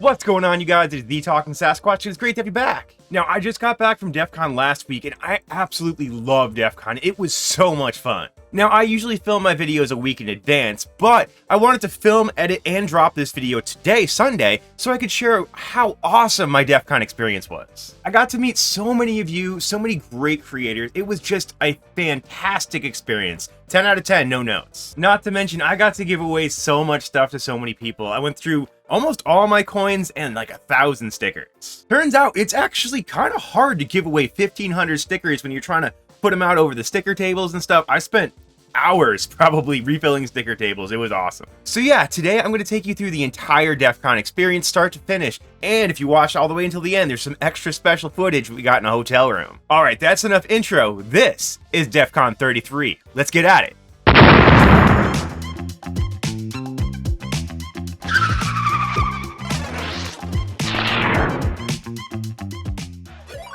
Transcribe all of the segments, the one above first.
What's going on, you guys? It's the Talking Sasquatch, and it's great to have you back. Now, I just got back from DEFCON last week, and I absolutely loved DEFCON. It was so much fun. Now, I usually film my videos a week in advance, but I wanted to film, edit, and drop this video today, Sunday, so I could share how awesome my DEFCON experience was. I got to meet so many of you, so many great creators. It was just a fantastic experience. 10 out of 10, no notes. Not to mention, I got to give away so much stuff to so many people. I went through almost all my coins and like 1,000 stickers. Turns out it's actually kind of hard to give away 1,500 stickers when you're trying to put them out over the sticker tables and stuff. I spent hours probably refilling sticker tables. It was awesome. So yeah, today I'm going to take you through the entire DEFCON experience, start to finish. And if you watch all the way until the end, there's some extra special footage we got in a hotel room. All right, that's enough intro. This is DEFCON 33. Let's get at it.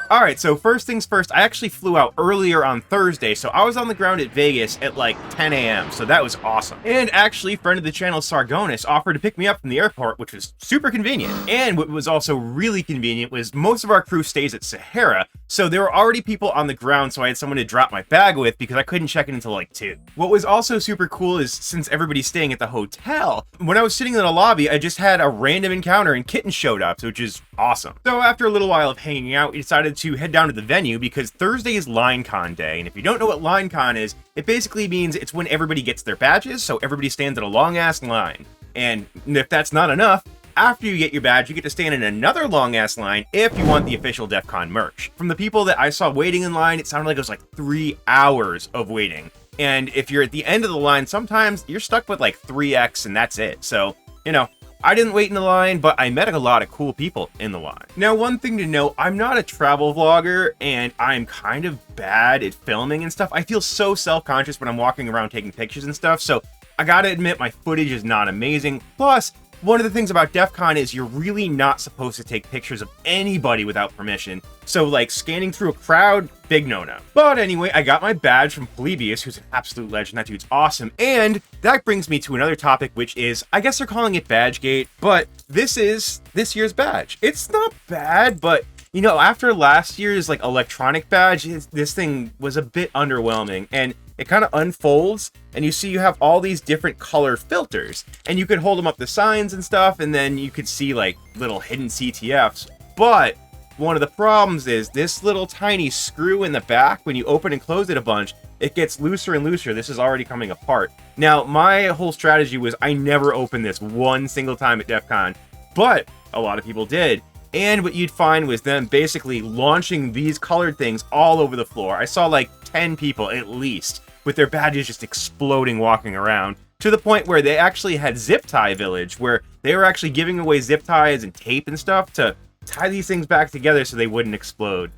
Alright, so first things first, I actually flew out earlier on Thursday, so I was on the ground at Vegas at like 10 a.m., so that was awesome. And actually, friend of the channel, Sargonis, offered to pick me up from the airport, which was super convenient. And what was also really convenient was most of our crew stays at Sahara, so there were already people on the ground, so I had someone to drop my bag with because I couldn't check in until like 2. What was also super cool is, since everybody's staying at the hotel, when I was sitting in the lobby, I just had a random encounter and kittens showed up, which is awesome. So after a little while of hanging out, we decided to head down to the venue because Thursday is LineCon day, and if you don't know what LineCon is, it basically means it's when everybody gets their badges, so everybody stands in a long-ass line. And if that's not enough, after you get your badge, you get to stand in another long-ass line if you want the official DEFCON merch. From the people that I saw waiting in line, it sounded like it was like 3 hours of waiting. And if you're at the end of the line, sometimes you're stuck with like 3x and that's it. So, you know, I didn't wait in the line, but I met a lot of cool people in the line. Now, one thing to know, I'm not a travel vlogger, and I'm kind of bad at filming and stuff. I feel so self-conscious when I'm walking around taking pictures and stuff, so I gotta admit my footage is not amazing. Plus, one of the things about DEFCON is you're really not supposed to take pictures of anybody without permission. So, like, scanning through a crowd, big no-no. But anyway, I got my badge from Polybius, who's an absolute legend. That dude's awesome. And that brings me to another topic, which is, I guess they're calling it Badgegate, but this is this year's badge. It's not bad, but, you know, after last year's, like, electronic badge, this thing was a bit underwhelming. And it kind of unfolds, and you see you have all these different color filters, and you could hold them up to signs and stuff, and then you could see like little hidden CTFs. But one of the problems is this little tiny screw in the back, when you open and close it a bunch, it gets looser and looser. This is already coming apart. Now, my whole strategy was I never opened this one single time at DEFCON, but a lot of people did. And what you'd find was them basically launching these colored things all over the floor. I saw like 10 people at least with their badges just exploding walking around, to the point where they actually had zip tie village, where they were actually giving away zip ties and tape and stuff to tie these things back together so they wouldn't explode.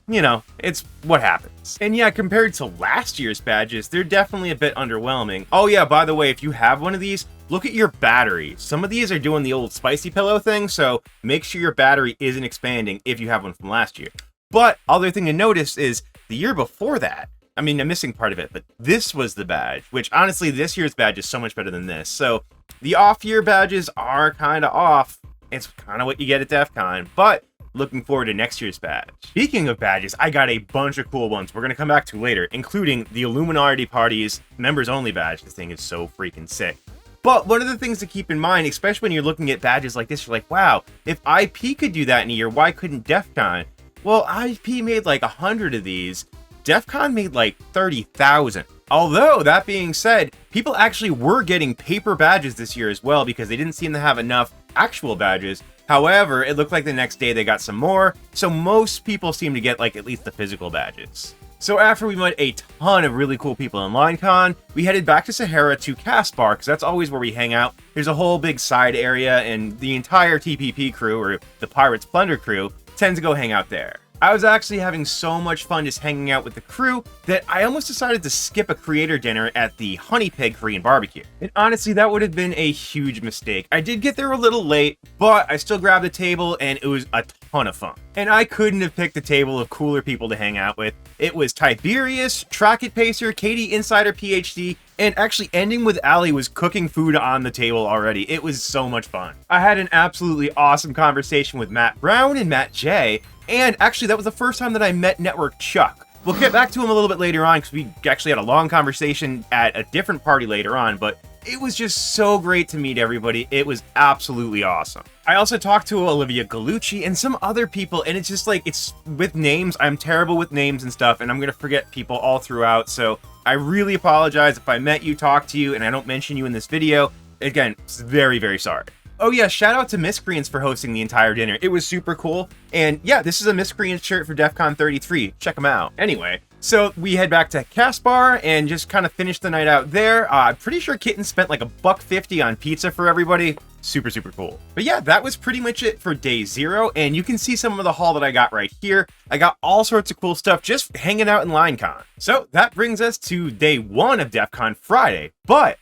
You know, it's what happens. And yeah, compared to last year's badges, they're definitely a bit underwhelming. Oh yeah, by the way, if you have one of these, look at your battery. Some of these are doing the old spicy pillow thing, so make sure your battery isn't expanding if you have one from last year. But other thing to notice is the year before that, I mean, I'm missing part of it, but this was the badge, which honestly, this year's badge is so much better than this. So the off-year badges are kind of off. It's kind of what you get at DEFCON, but looking forward to next year's badge. Speaking of badges, I got a bunch of cool ones we're going to come back to later, including the Illuminati Party's members-only badge. This thing is so freaking sick. But one of the things to keep in mind, especially when you're looking at badges like this, you're like, wow, if IP could do that in a year, why couldn't DEFCON? Well, IP made like 100 of these. DEFCON made like 30,000. Although, that being said, people actually were getting paper badges this year as well because they didn't seem to have enough actual badges. However, it looked like the next day they got some more, so most people seem to get like at least the physical badges. So after we met a ton of really cool people in LineCon, we headed back to Sahara to Caspar, because that's always where we hang out. There's a whole big side area, and the entire TPP crew, or the Pirates Plunder crew, tends to go hang out there. I was actually having so much fun just hanging out with the crew that I almost decided to skip a creator dinner at the Honey Pig Korean barbecue. And honestly, that would have been a huge mistake. I did get there a little late, but I still grabbed the table and it was a ton of fun. And I couldn't have picked a table of cooler people to hang out with. It was Tiberius, Track It Pacer, Katie Insider PhD, and actually ending with Ali was cooking food on the table already. It was so much fun. I had an absolutely awesome conversation with Matt Brown and Matt J, and actually that was the first time that I met Network Chuck. We'll get back to him a little bit later on because we actually had a long conversation at a different party later on, but it was just so great to meet everybody. It was absolutely awesome. I also talked to Olivia Gallucci and some other people, and it's just like, it's with names. I'm terrible with names and stuff, and I'm going to forget people all throughout, so I really apologize if I met you, talked to you, and I don't mention you in this video. Again, very, very sorry. Oh yeah, shout out to Miscreants for hosting the entire dinner. It was super cool. And yeah, this is a Miscreants shirt for DEFCON 33. Check them out. Anyway, so we head back to Caspar and just kind of finish the night out there. I'm pretty sure Kitten spent like $1.50 on pizza for everybody. Super, super cool. But yeah, that was pretty much it for day 0. And you can see some of the haul that I got right here. I got all sorts of cool stuff just hanging out in LineCon. So that brings us to day 1 of DEFCON Friday. But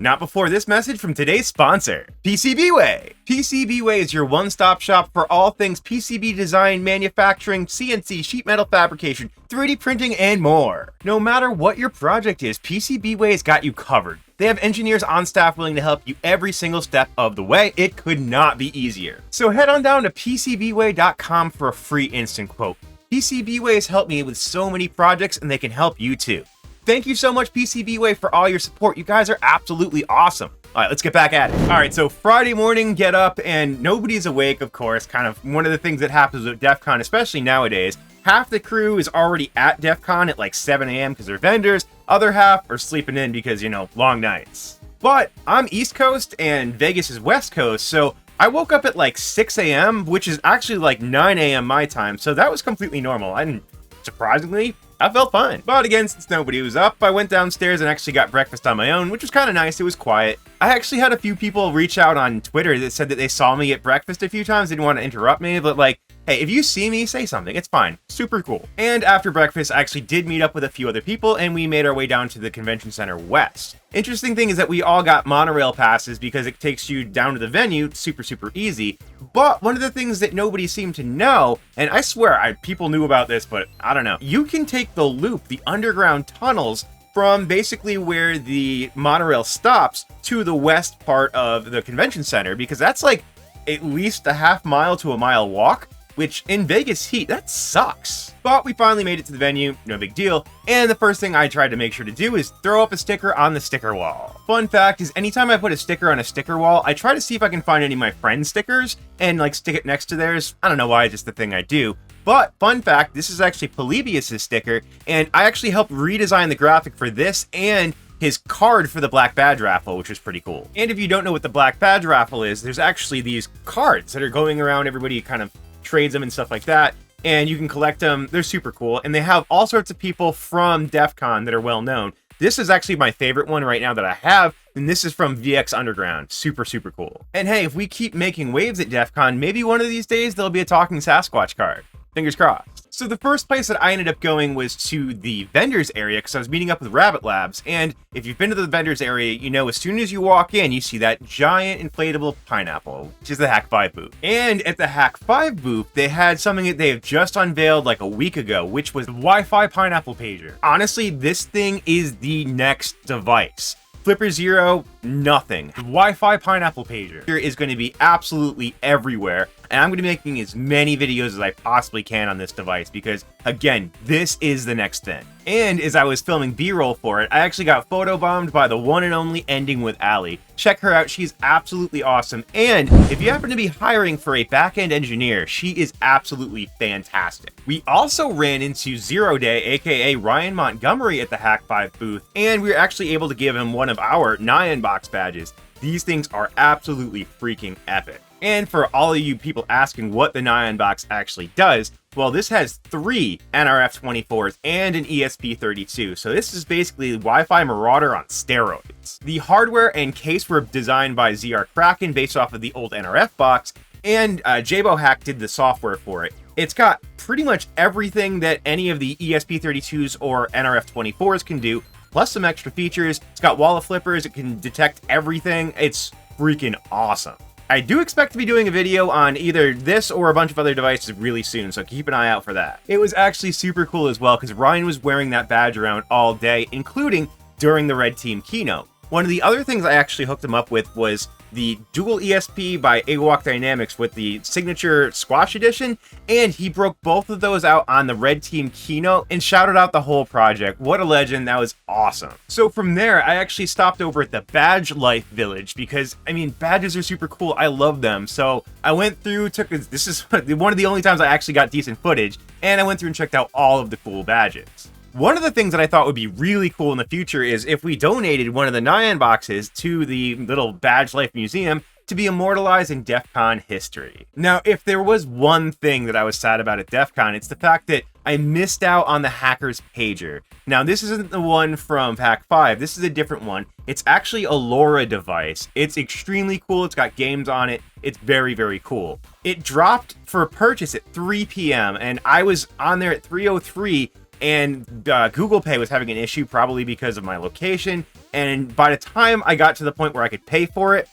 not before this message from today's sponsor, PCBWay. PCBWay is your one-stop shop for all things PCB design, manufacturing, CNC, sheet metal fabrication, 3D printing, and more. No matter what your project is, PCBWay has got you covered. They have engineers on staff willing to help you every single step of the way. It could not be easier. So head on down to PCBWay.com for a free instant quote. PCBWay has helped me with so many projects, and they can help you too. Thank you so much, PCBWay, for all your support. You guys are absolutely awesome. All right, let's get back at it. All right, so Friday morning, get up, and nobody's awake, of course. Kind of one of the things that happens with DEFCON, especially nowadays. Half the crew is already at DEFCON at like 7 a.m. because they're vendors. Other half are sleeping in because, you know, long nights. But I'm East Coast, and Vegas is West Coast, so I woke up at like 6 a.m., which is actually like 9 a.m. my time, so that was completely normal. And surprisingly, I felt fine. But again, since nobody was up, I went downstairs and actually got breakfast on my own, which was kind of nice. It was quiet. I actually had a few people reach out on Twitter that said that they saw me at breakfast a few times. They didn't want to interrupt me, but like, hey, if you see me, say something. It's fine. Super cool. And after breakfast, I actually did meet up with a few other people, and we made our way down to the Convention Center West. Interesting thing is that we all got monorail passes because it takes you down to the venue super, super easy. But one of the things that nobody seemed to know, and I swear people knew about this, but I don't know. You can take the loop, the underground tunnels, from basically where the monorail stops to the west part of the convention center, because that's like at least a half mile to a mile walk, which in Vegas heat, that sucks. But we finally made it to the venue, no big deal, and the first thing I tried to make sure to do is throw up a sticker on the sticker wall. Fun fact is, anytime I put a sticker on a sticker wall, I try to see if I can find any of my friends' stickers and like stick it next to theirs. I don't know why, it's just the thing I do. But fun fact, this is actually Polybius' sticker, and I actually helped redesign the graphic for this and his card for the Black Badge raffle, which was pretty cool. And if you don't know what the Black Badge raffle is, there's actually these cards that are going around, everybody kind of trades them and stuff like that, and you can collect them. They're super cool, and they have all sorts of people from DEFCON that are well known. This is actually my favorite one right now that I have, and this is from VX Underground. Super, super cool. And hey, if we keep making waves at DEFCON, maybe one of these days there'll be a talking Sasquatch card. Fingers crossed. So the first place that I ended up going was to the vendors area because I was meeting up with Rabbit Labs. And if you've been to the vendors area, you know as soon as you walk in, you see that giant inflatable pineapple, which is the Hack 5 booth. And at the Hack 5 booth, they had something that they have just unveiled like a week ago, which was the Wi-Fi pineapple pager. Honestly, this thing is the next device. Flipper Zero, nothing. The Wi-Fi pineapple pager is going to be absolutely everywhere, and I'm going to be making as many videos as I possibly can on this device because, again, this is the next thing. And as I was filming B-roll for it, I actually got photobombed by the one and only Ending with Ali. Check her out, she's absolutely awesome. And if you happen to be hiring for a back-end engineer, she is absolutely fantastic. We also ran into Zero Day, aka Ryan Montgomery, at the Hack 5 booth, and we were actually able to give him one of our Nyan box badges. These things are absolutely freaking epic. And for all of you people asking what the Nyan box actually does, well, this has 3 NRF24s and an ESP32, so this is basically Wi-Fi Marauder on steroids. The hardware and case were designed by ZR Kraken based off of the old NRF box, and Jabo Hack did the software for it. It's got pretty much everything that any of the ESP32s or NRF24s can do, plus some extra features. It's got wall of flippers, it can detect everything. It's freaking awesome. I do expect to be doing a video on either this or a bunch of other devices really soon, so keep an eye out for that. It was actually super cool as well, because Ryan was wearing that badge around all day, including during the Red Team keynote. One of the other things I actually hooked him up with was the dual ESP by AWalk Dynamics with the signature Squash edition, and he broke both of those out on the Red Team keynote and shouted out the whole project. What a legend, that was awesome. So from there, I actually stopped over at the Badge Life Village because, I mean, badges are super cool, I love them. So I went through, this is one of the only times I actually got decent footage, and I went through and checked out all of the cool badges. One of the things that I thought would be really cool in the future is if we donated one of the Nyan boxes to the little Badge Life Museum to be immortalized in DEF CON history. Now, if there was one thing that I was sad about at DEF CON, it's the fact that I missed out on the Hacker's Pager. Now, this isn't the one from Pack 5, this is a different one. It's actually a LoRa device. It's extremely cool, it's got games on it, it's very, very cool. It dropped for purchase at 3 p.m. and I was on there at 3:03, and Google Pay was having an issue, probably because of my location, and by the time I got to the point where I could pay for it,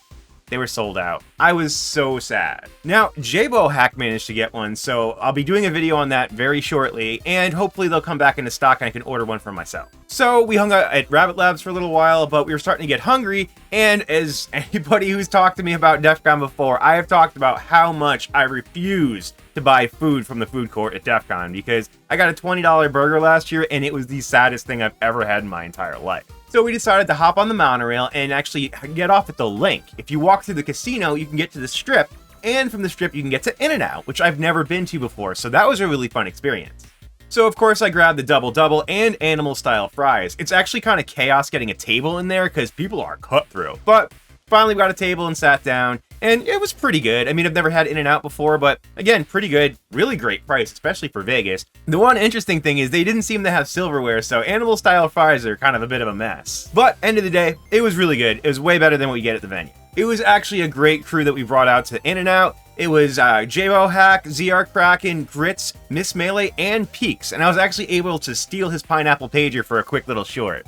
they were sold out. I was so sad. Now, Jabo Hack managed to get one, so I'll be doing a video on that very shortly, and hopefully they'll come back into stock and I can order one for myself. So we hung out at Rabbit Labs for a little while, but we were starting to get hungry, and as anybody who's talked to me about DEF CON before, I have talked about how much I refuse to buy food from the food court at DEF CON, because I got a $20 burger last year, and it was the saddest thing I've ever had in my entire life. So we decided to hop on the monorail and actually get off at the Link. If you walk through the casino, you can get to the Strip, and from the Strip you can get to In-N-Out, which I've never been to before, so that was a really fun experience. So of course I grabbed the double and animal style fries. It's actually kind of chaos getting a table in there because people are cutthroat, but finally got a table and sat down, and it was pretty good. I mean, I've never had In-N-Out before, but again, pretty good. Really great price, especially for Vegas. The one interesting thing is they didn't seem to have silverware, so animal style fries are kind of a bit of a mess. But end of the day, it was really good. It was way better than what you get at the venue. It was actually a great crew that we brought out to In-N-Out. It was Jabo Hack, ZR Kraken, Grits, Miss Melee, and Peaks, and I was actually able to steal his pineapple pager for a quick little short.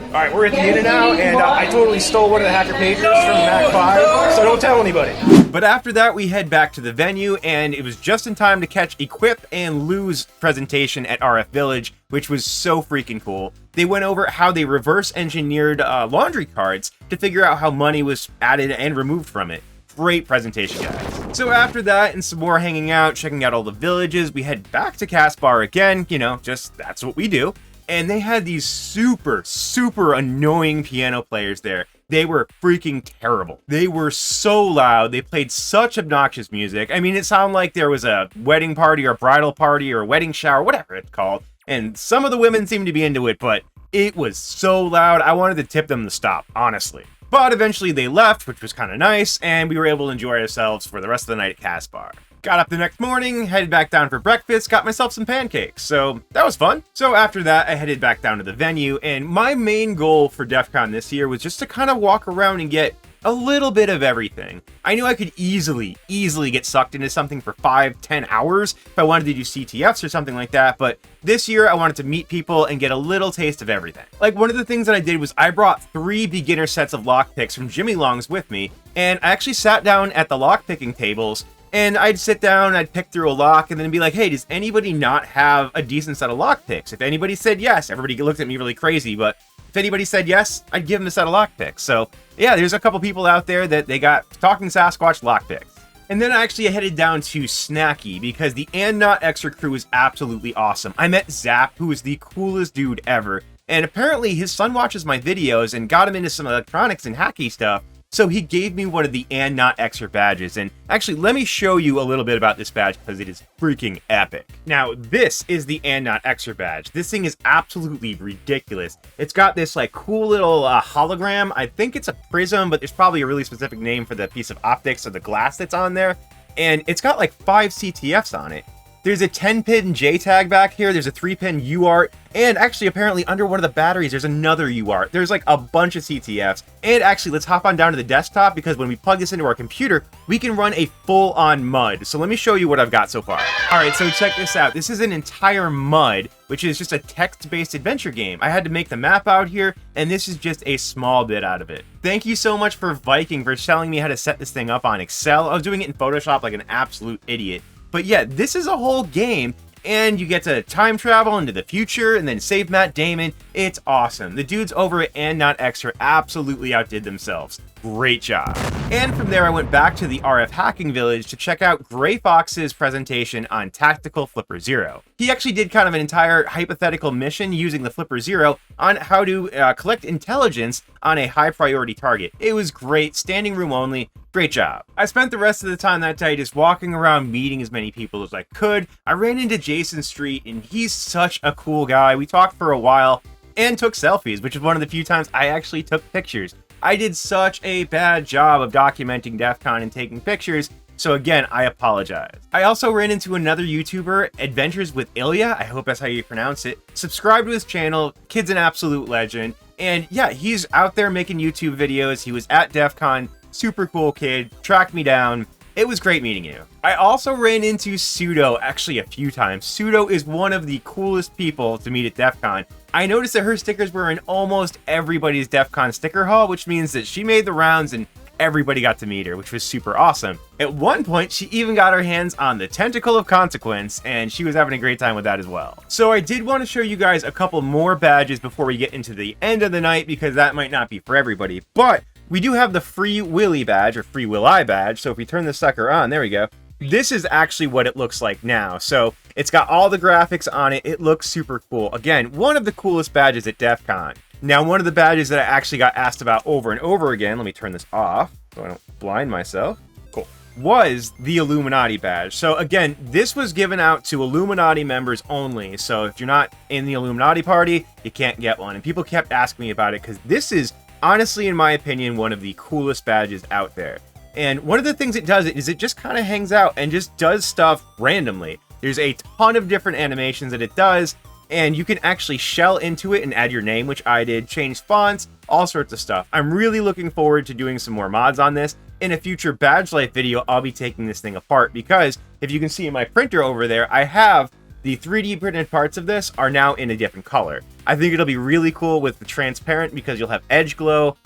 Alright, we're at the In-N-Out, and I totally stole one of the Hacker Pagers from Mac 5, so don't tell anybody. But after that, we head back to the venue, and it was just in time to catch Equip and Lou's presentation at RF Village, which was so freaking cool. They went over how they reverse engineered laundry cards to figure out how money was added and removed from it. Great presentation, guys. So after that, and some more hanging out, checking out all the villages, we head back to Casbar again, you know, just that's what we do. And they had these super, super annoying piano players there. They were freaking terrible. They were so loud. They played such obnoxious music. I mean, it sounded like there was a wedding party or a bridal party or a wedding shower, whatever it's called. And some of the women seemed to be into it, but it was so loud. I wanted to tip them to stop, honestly. But eventually they left, which was kind of nice, and we were able to enjoy ourselves for the rest of the night at Casbar. Got up the next morning, headed back down for breakfast, got myself some pancakes, so that was fun. So after that, I headed back down to the venue, and my main goal for DEF CON this year was just to kind of walk around and get a little bit of everything. I knew I could easily get sucked into something for 5-10 hours if I wanted to do CTFs or something like that, but this year I wanted to meet people and get a little taste of everything. Like, one of the things that I did was I brought 3 beginner sets of lockpicks from Jimmy Long's with me, and I actually sat down at the lockpicking tables, and I'd sit down, I'd pick through a lock, and then be like, hey, does anybody not have a decent set of lockpicks? If anybody said yes, everybody looked at me really crazy, but if anybody said yes, I'd give them a set of lockpicks. So yeah, there's a couple people out there that they got Talking Sasquatch lockpicks. And then I actually headed down to Snacky because the And Not Extra crew is absolutely awesome. I met Zap, who is the coolest dude ever, and apparently his son watches my videos and got him into some electronics and hacky stuff. So he gave me one of the And Not Extra badges, and actually let me show you a little bit about this badge because it is freaking epic. Now this is the And Not Extra badge. This thing is absolutely ridiculous. It's got this like cool little hologram. I think it's a prism, but there's probably a really specific name for the piece of optics or the glass that's on there. And it's got like 5 CTFs on it. There's a 10-pin JTAG back here, there's a 3-pin UART, and actually apparently under one of the batteries there's another UART. There's like a bunch of CTFs. And actually, let's hop on down to the desktop, because when we plug this into our computer, we can run a full-on MUD. So let me show you what I've got so far. Alright, so check this out. This is an entire MUD, which is just a text-based adventure game. I had to make the map out here, and this is just a small bit out of it. Thank you so much for Viking for telling me how to set this thing up on Excel. I was doing it in Photoshop like an absolute idiot. But yeah, this is a whole game, and you get to time travel into the future and then save Matt Damon. It's awesome. The dudes over at And Not Extra absolutely outdid themselves. Great job. And from there, I went back to the RF Hacking Village to check out Gray Fox's presentation on Tactical Flipper Zero. He actually did kind of an entire hypothetical mission using the Flipper Zero on how to collect intelligence on a high priority target. It was great, standing room only. Great job. I spent the rest of the time that day just walking around meeting as many people as I could. I ran into Jason Street, and he's such a cool guy. We talked for a while and took selfies, which is one of the few times I actually took pictures. I did such a bad job of documenting DEFCON and taking pictures, so again, I apologize. I also ran into another YouTuber, Adventures with Ilya, I hope that's how you pronounce it. Subscribe to his channel, kid's an absolute legend, and yeah, he's out there making YouTube videos. He was at DEFCON, super cool kid, tracked me down. It was great meeting you. I also ran into Pseudo actually a few times. Pseudo is one of the coolest people to meet at DEFCON. I noticed that her stickers were in almost everybody's DEFCON sticker haul, which means that she made the rounds and everybody got to meet her, which was super awesome. At one point, she even got her hands on the Tentacle of Consequence, and she was having a great time with that as well. So I did want to show you guys a couple more badges before we get into the end of the night, because that might not be for everybody, but we do have the Free Willy badge, or Free Will I badge, so if we turn this sucker on, there we go. This is actually what it looks like now. So it's got all the graphics on it. It looks super cool. Again, one of the coolest badges at DEFCON. Now, one of the badges that I actually got asked about over and over again, let me turn this off so I don't blind myself, cool, was the Illuminati badge. So again, this was given out to Illuminati members only. So if you're not in the Illuminati party, you can't get one. And people kept asking me about it because this is, honestly, in my opinion, one of the coolest badges out there. And one of the things it does is it just kind of hangs out and just does stuff randomly. There's a ton of different animations that it does, and you can actually shell into it and add your name, which I did, change fonts, all sorts of stuff. I'm really looking forward to doing some more mods on this. In a future Badge Life video, I'll be taking this thing apart, because if you can see in my printer over there, I have the 3D printed parts of this are now in a different color. I think it'll be really cool with the transparent, because you'll have edge glow.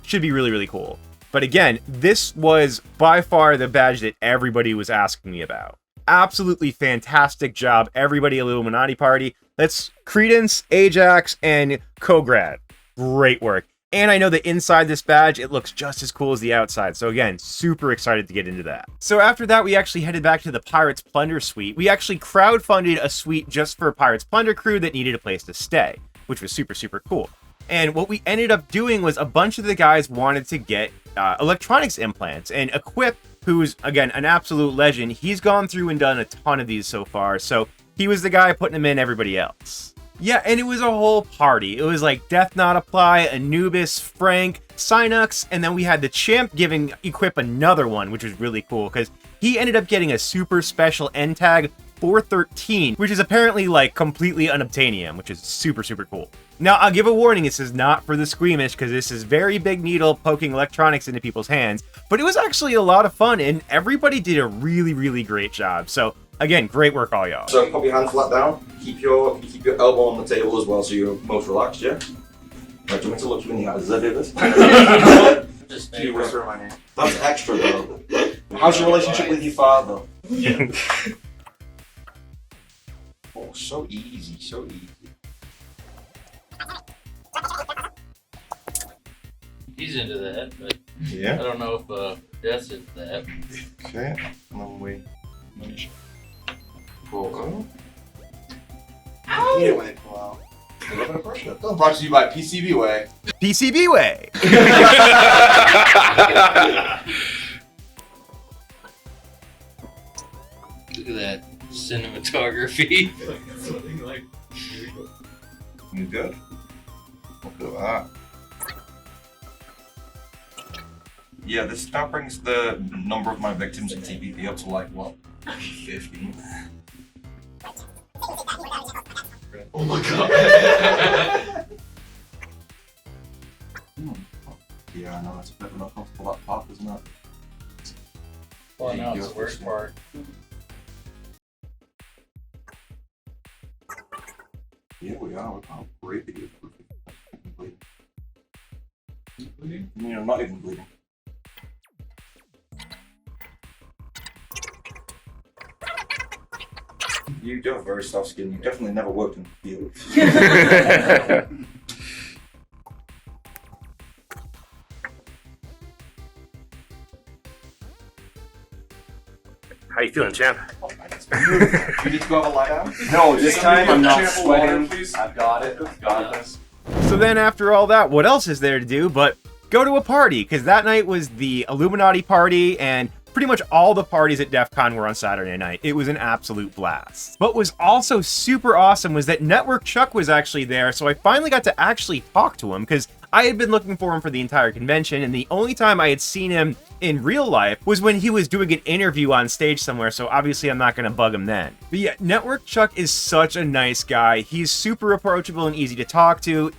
Should be really, really cool. But again, this was by far the badge that everybody was asking me about. Absolutely fantastic job, everybody Illuminati party. That's Credence, Ajax, and Kograd. Great work. And I know that inside this badge, it looks just as cool as the outside. So again, super excited to get into that. So after that, we actually headed back to the Pirates Plunder suite. We actually crowdfunded a suite just for Pirates Plunder crew that needed a place to stay, which was super, super cool. And what we ended up doing was a bunch of the guys wanted to get electronics implants, and Equip, who's again an absolute legend, he's gone through and done a ton of these so far, so he was the guy putting them in everybody else. Yeah, and it was a whole party. It was like Death Not Apply, Anubis, Frank, Synux, and then we had the Champ giving Equip another one, which was really cool because he ended up getting a super special end tag 413, which is apparently like completely unobtainium, which is super, super cool. Now, I'll give a warning, this is not for the squeamish, because this is very big needle poking electronics into people's hands, but it was actually a lot of fun, and everybody did a really, really great job. So, again, great work, all y'all. So, pop your hand flat down, keep your elbow on the table as well, so you're most relaxed, yeah? Right, do you want me to look you in the eyes as I do this? Just do you whisper my name? That's extra, though. How's your relationship with your father? Yeah. Oh, so easy, so easy. He's into that, but Yeah. I don't know if Death's into that. Okay, and then we pull out. Ow! You don't want to pull out. A little bit of pressure. Brought to you by PCB Way. PCB Way! Look at that cinematography. Something like. You good? Look at that. Yeah, this now brings the number of my victims in TPP up to like, what, 50? girlfriend. Oh my god. Yeah, I know, it's a bit of an uncomfortable that pop, isn't it? Well, no, it's the worst part. Here we are, we're kind of great video. Bleeding? I mean, I'm not even bleeding. You do have very soft skin. You've definitely never worked in the field. How you feeling, champ? You need to go have a lie down? No, this time I'm not Sample water, sweating. please. I've got it. I've got this. So then after all that, what else is there to do but go to a party? Because that night was the Illuminati party, and pretty much all the parties at DEF CON were on Saturday night. It was an absolute blast. What was also super awesome was that Network Chuck was actually there, so I finally got to actually talk to him, because I had been looking for him for the entire convention, and the only time I had seen him in real life was when he was doing an interview on stage somewhere, so obviously I'm not going to bug him then. But yeah, Network Chuck is such a nice guy. He's super approachable and easy to talk to.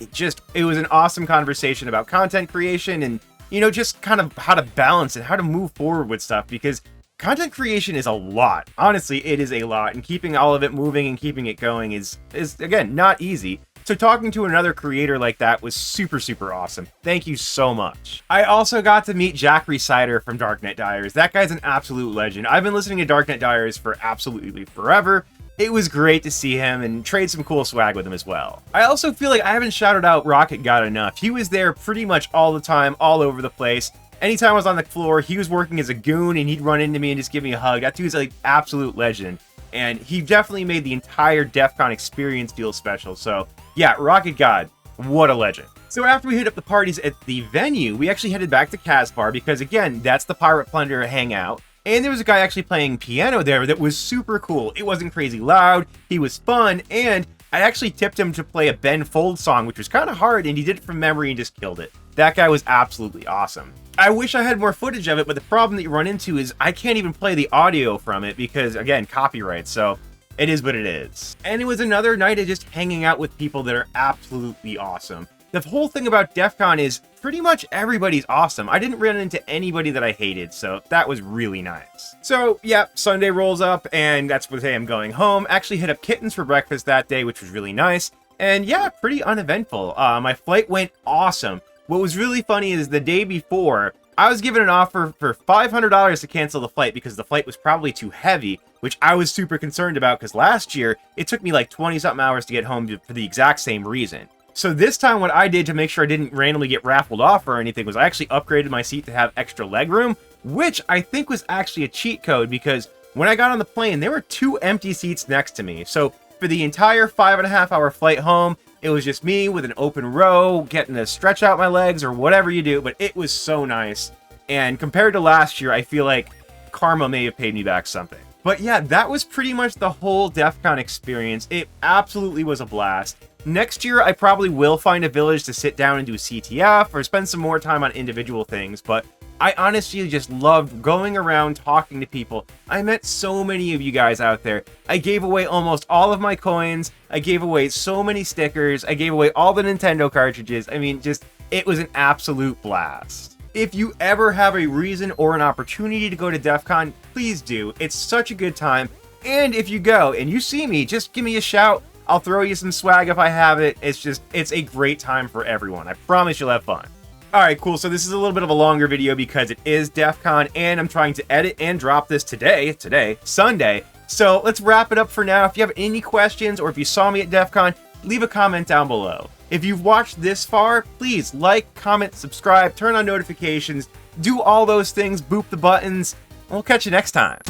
It was an awesome conversation about content creation and, you know, just kind of how to balance and how to move forward with stuff, because content creation is a lot. Honestly, it is a lot, and keeping all of it moving and keeping it going is again, not easy. So talking to another creator like that was super, super awesome. Thank you so much. I also got to meet Jack Resider from Darknet Dyers. That guy's an absolute legend. I've been listening to Darknet Dyers for absolutely forever. It was great to see him and trade some cool swag with him as well. I also feel like I haven't shouted out Rocket God enough. He was there pretty much all the time, all over the place. Anytime I was on the floor, he was working as a goon and he'd run into me and just give me a hug. That dude's like absolute legend. And he definitely made the entire DEF CON experience feel special. So yeah, Rocket God, what a legend. So after we hit up the parties at the venue, we actually headed back to Casbar because again, that's the Pirate Plunder hangout. And there was a guy actually playing piano there that was super cool. It wasn't crazy loud, he was fun, and I actually tipped him to play a Ben Folds song, which was kind of hard, and he did it from memory and just killed it. That guy was absolutely awesome. I wish I had more footage of it, but the problem that you run into is I can't even play the audio from it because, again, copyright, so it is what it is. And it was another night of just hanging out with people that are absolutely awesome. The whole thing about DEF CON is pretty much everybody's awesome. I didn't run into anybody that I hated, so that was really nice. So, yeah, Sunday rolls up, and that's what day I'm going home. Actually hit up Kittens for breakfast that day, which was really nice. And yeah, pretty uneventful. My flight went awesome. What was really funny is the day before, I was given an offer for $500 to cancel the flight because the flight was probably too heavy, which I was super concerned about because last year, it took me like 20-something hours to get home for the exact same reason. So this time what I did to make sure I didn't randomly get raffled off or anything was I actually upgraded my seat to have extra legroom, which I think was actually a cheat code because when I got on the plane, there were 2 empty seats next to me. So for the entire 5.5-hour flight home, it was just me with an open row, getting to stretch out my legs or whatever you do, but it was so nice. And compared to last year, I feel like karma may have paid me back something. But yeah, that was pretty much the whole DEF CON experience. It absolutely was a blast. Next year, I probably will find a village to sit down and do CTF or spend some more time on individual things, but I honestly just loved going around talking to people. I met so many of you guys out there. I gave away almost all of my coins. I gave away so many stickers. I gave away all the Nintendo cartridges. I mean, just, it was an absolute blast. If you ever have a reason or an opportunity to go to DEF CON, please do. It's such a good time. And if you go and you see me, just give me a shout. I'll throw you some swag if I have it. It's a great time for everyone. I promise you'll have fun. Alright, cool. So this is a little bit of a longer video because it is DEF CON and I'm trying to edit and drop this today, Sunday. So let's wrap it up for now. If you have any questions or if you saw me at DEF CON, leave a comment down below. If you've watched this far, please like, comment, subscribe, turn on notifications, do all those things, boop the buttons, and we'll catch you next time.